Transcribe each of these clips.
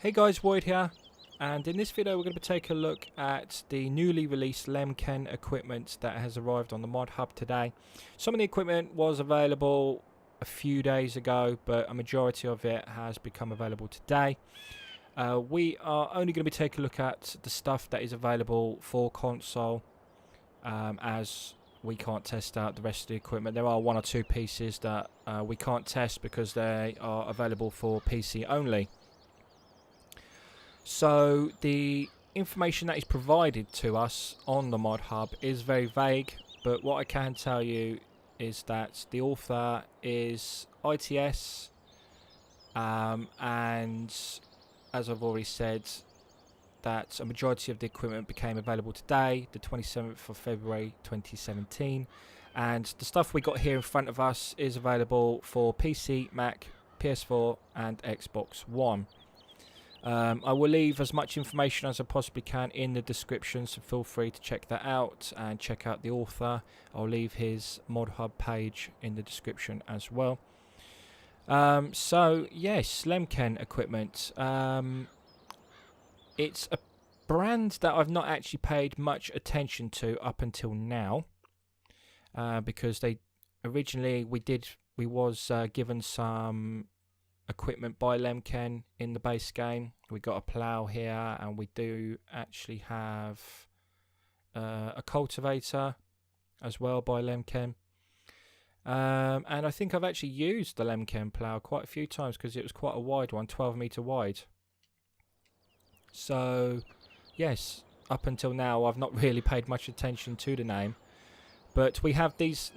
Hey guys, Void here, and in this video we're going to take a look at the newly released Lemken equipment that has arrived on the mod hub today. Some of the equipment was available a few days ago, but a majority of it has become available today. We are only going to be taking a look at the stuff that is available for console, as we can't test out the rest of the equipment. There are one or two pieces that we can't test because they are available for PC only. So the information that is provided to us on the mod hub is very vague, but what I can tell you is that the author is ITS, and as I've already said, that a majority of the equipment became available today, the 27th of February 2017, and the stuff we got here in front of us is available for PC, Mac, PS4 and Xbox One. I will leave as much information as I possibly can in the description, so feel free to check that out and check out the author. I'll leave his mod hub page in the description as well. So yes, Lemken equipment. It's a brand that I've not actually paid much attention to up until now, because they originally we was given some equipment by Lemken in the base game. We got a plow here, and we do actually have a cultivator as well by Lemken. And I think I've actually used the Lemken plow quite a few times because it was quite a wide one, 12 meter wide. So yes, up until now I've not really paid much attention to the name, but we have these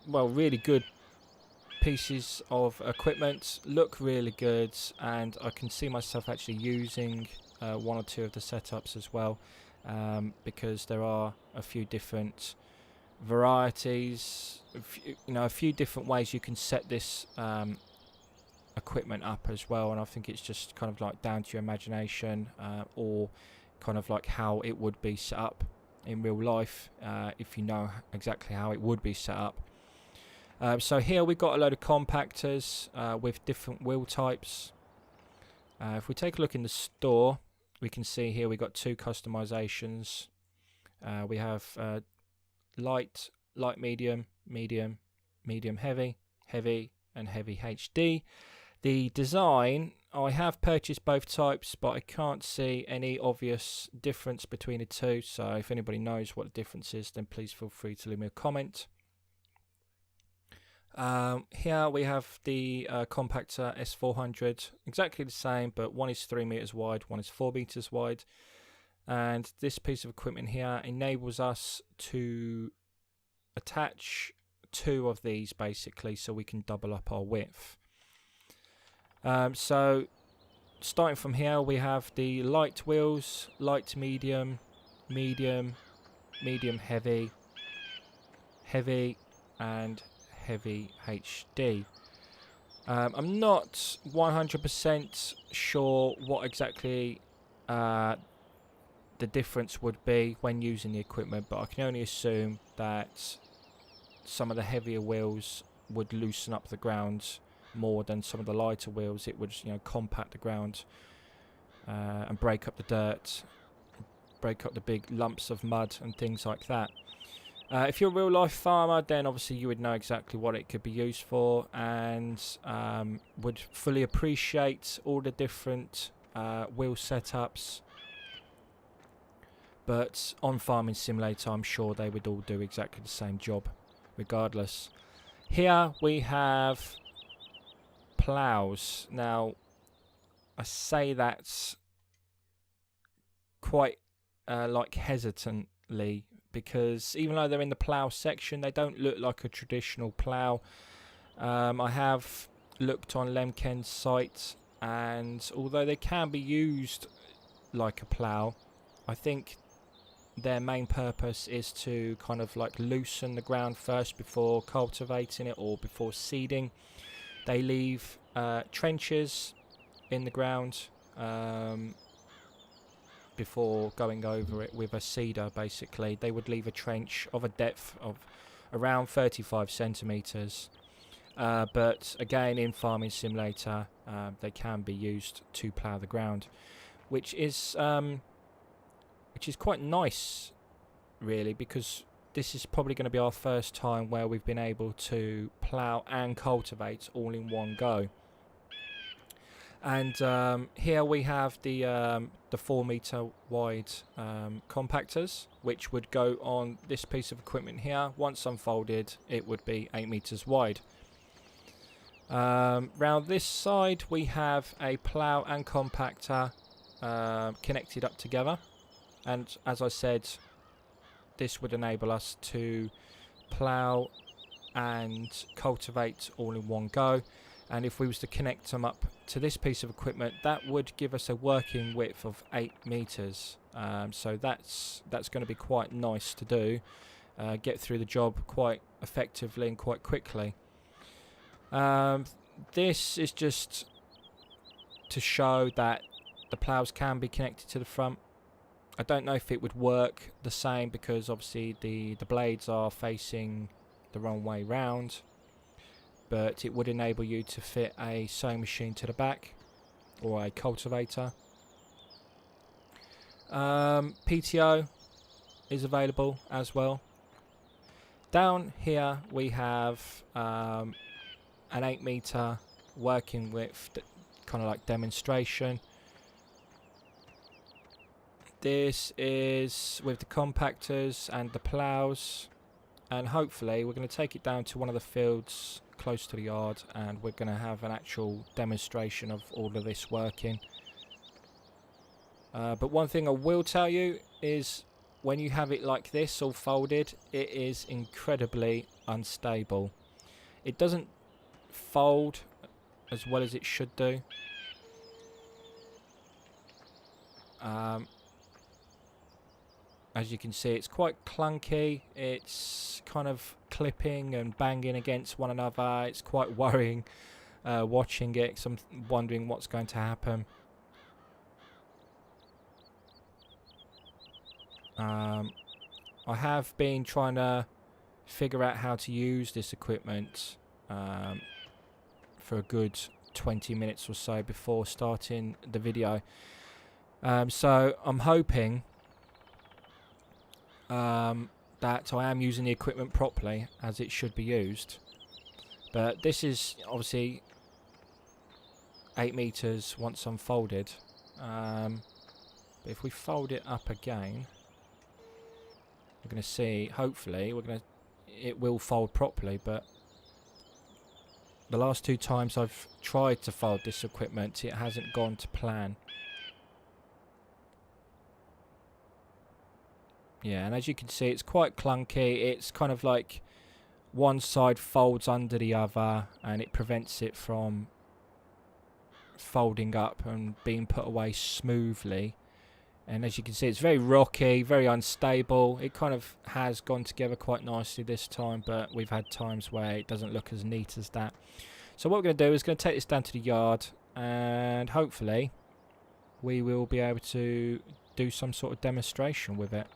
really good pieces of equipment, look really good, and I can see myself actually using one or two of the setups as well, because there are a few different varieties, a few different ways you can set this equipment up as well, and I think it's just kind of like down to your imagination, or kind of like how it would be set up in real life, if you know exactly how it would be set up. So here we've got a load of compactors with different wheel types. If we take a look in the store, we can see here we've got two customizations. We have light, medium, medium heavy, heavy and heavy HD. The design, I have purchased both types, but I can't see any obvious difference between the two. So if anybody knows what the difference is, then please feel free to leave me a comment. Here we have the Compactor S400, exactly the same, but one is 3 meters wide, one is 4 meters wide, and this piece of equipment here enables us to attach two of these basically, so we can double up our width. So starting from here, we have the light wheels, light medium, medium, medium heavy, heavy and heavy HD. I'm not 100% sure what exactly the difference would be when using the equipment, but I can only assume that some of the heavier wheels would loosen up the ground more than some of the lighter wheels. It would, compact the ground and break up the dirt, break up the big lumps of mud and things like that. If you're a real life farmer, then obviously you would know exactly what it could be used for, and would fully appreciate all the different wheel setups. But on Farming Simulator, I'm sure they would all do exactly the same job regardless. Here we have plows. Now I say that quite like hesitantly, because even though they're in the plow section, they don't look like a traditional plow. I have looked on Lemken's site, and although they can be used like a plow, I think their main purpose is to kind of like loosen the ground first before cultivating it or before seeding. They leave trenches in the ground before going over it with a seeder. Basically, they would leave a trench of a depth of around 35 centimeters, but again, in Farming Simulator, they can be used to plough the ground, which is quite nice, really, because this is probably going to be our first time where we've been able to plough and cultivate all in one go. And here we have the 4 meter wide compactors, which would go on this piece of equipment here. Once unfolded, it would be 8 meters wide. Round this side, we have a plough and compactor connected up together, and as I said, this would enable us to plough and cultivate all in one go. And if we was to connect them up to this piece of equipment, that would give us a working width of 8 meters. So that's going to be quite nice to do, get through the job quite effectively and quite quickly. This is just to show that the ploughs can be connected to the front. I don't know if it would work the same, because obviously the blades are facing the wrong way round, but it would enable you to fit a sewing machine to the back or a cultivator. PTO is available as well. Down here we have an 8 meter working width, kind of like demonstration. This is with the compactors and the plows, and hopefully we're going to take it down to one of the fields close to the yard, and we're going to have an actual demonstration of all of this working. But one thing I will tell you is, when you have it like this all folded, it is incredibly unstable. It doesn't fold as well as it should do. As you can see, it's quite clunky. It's kind of clipping and banging against one another. It's quite worrying watching it, because I'm wondering what's going to happen. I have been trying to figure out how to use this equipment for a good 20 minutes or so before starting the video. So I'm hoping that I am using the equipment properly as it should be used. But this is obviously 8 meters once unfolded. But if we fold it up again, we're going to see, hopefully, it will fold properly. But the last 2 times I've tried to fold this equipment, it hasn't gone to plan. Yeah, and as you can see, it's quite clunky. It's kind of like one side folds under the other, and it prevents it from folding up and being put away smoothly. And as you can see, it's very rocky, very unstable. It kind of has gone together quite nicely this time, but we've had times where it doesn't look as neat as that. So what we're going to do is going to take this down to the yard, and hopefully we will be able to do some sort of demonstration with it.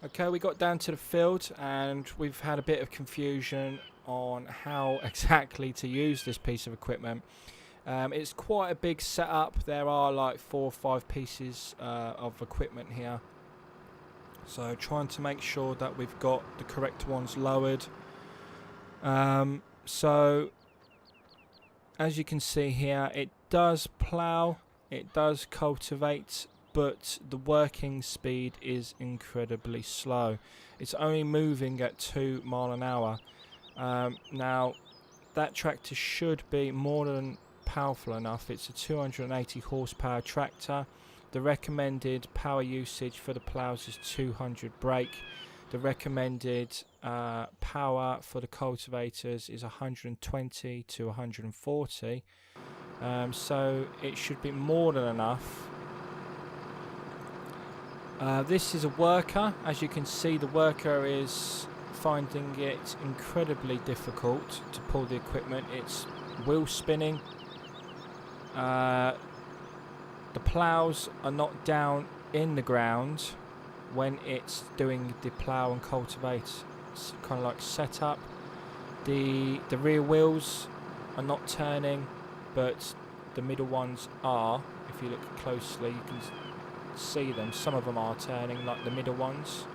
Okay, we got down to the field, and we've had a bit of confusion on how exactly to use this piece of equipment. It's quite a big setup. There are like 4 or 5 pieces of equipment here. So trying to make sure that we've got the correct ones lowered. So as you can see here, it does plough, it does cultivate, but the working speed is incredibly slow. It's only moving at 2 miles an hour. Now that tractor should be more than powerful enough. It's a 280 horsepower tractor. The recommended power usage for the plows is 200 brake. The recommended power for the cultivators is 120 to 140, so it should be more than enough. This is a worker. As you can see, the worker is finding it incredibly difficult to pull the equipment. It's wheel spinning. The plows are not down in the ground when it's doing the plow and cultivate. It's kind of like setup. The rear wheels are not turning, but the middle ones are. If you look closely, you can see them. Some of them are turning, like the middle ones.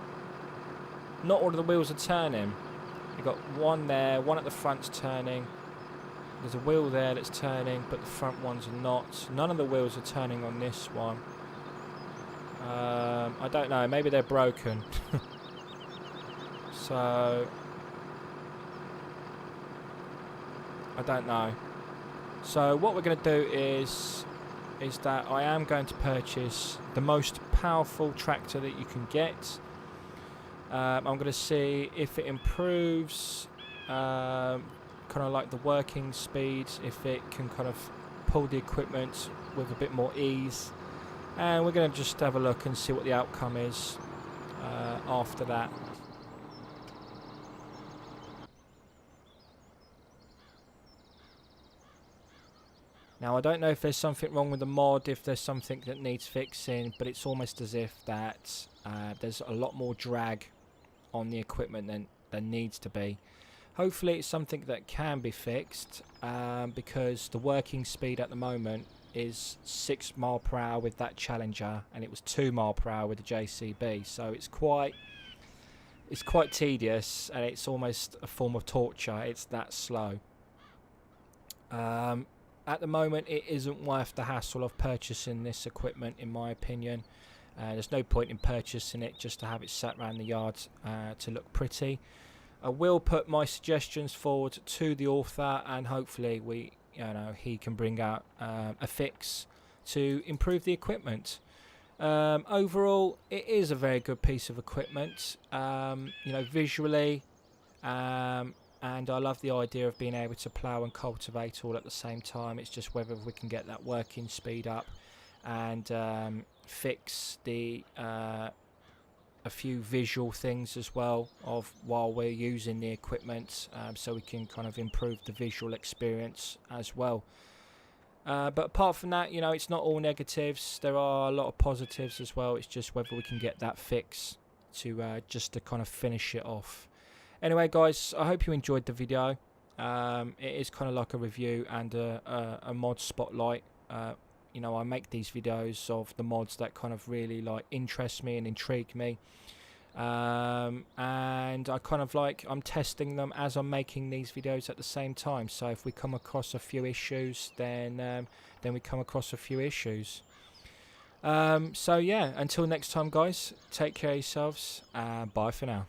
Not all of the wheels are turning. You've got one there, one at the front's turning. There's a wheel there that's turning, but the front ones are not. None of the wheels are turning on this one. I don't know, maybe they're broken. So I don't know. So what we're going to do is that I am going to purchase the most powerful tractor that you can get. I'm going to see if it improves kind of like the working speed, if it can kind of pull the equipment with a bit more ease, and we're going to just have a look and see what the outcome is after that. Now I don't know if there's something wrong with the mod, if there's something that needs fixing, but it's almost as if that there's a lot more drag on the equipment than needs to be. Hopefully it's something that can be fixed, because the working speed at the moment is 6 miles per hour with that Challenger, and it was 2 miles per hour with the JCB, so it's quite tedious, and it's almost a form of torture. It's that slow. At the moment, it isn't worth the hassle of purchasing this equipment, in my opinion. There's no point in purchasing it just to have it sat around the yard to look pretty. I will put my suggestions forward to the author, and hopefully he can bring out a fix to improve the equipment. Overall, it is a very good piece of equipment, visually, and I love the idea of being able to plough and cultivate all at the same time. It's just whether we can get that working speed up and fix a few visual things as well of while we're using the equipment, so we can kind of improve the visual experience as well. But apart from that, it's not all negatives. There are a lot of positives as well. It's just whether we can get that fix to just to kind of finish it off. Anyway, guys, I hope you enjoyed the video. It is kind of like a review and a mod spotlight. I make these videos of the mods that kind of really like interest me and intrigue me, and I kind of I'm testing them as I'm making these videos at the same time. So if we come across a few issues, then we come across a few issues. So yeah, until next time, guys, take care of yourselves, and bye for now.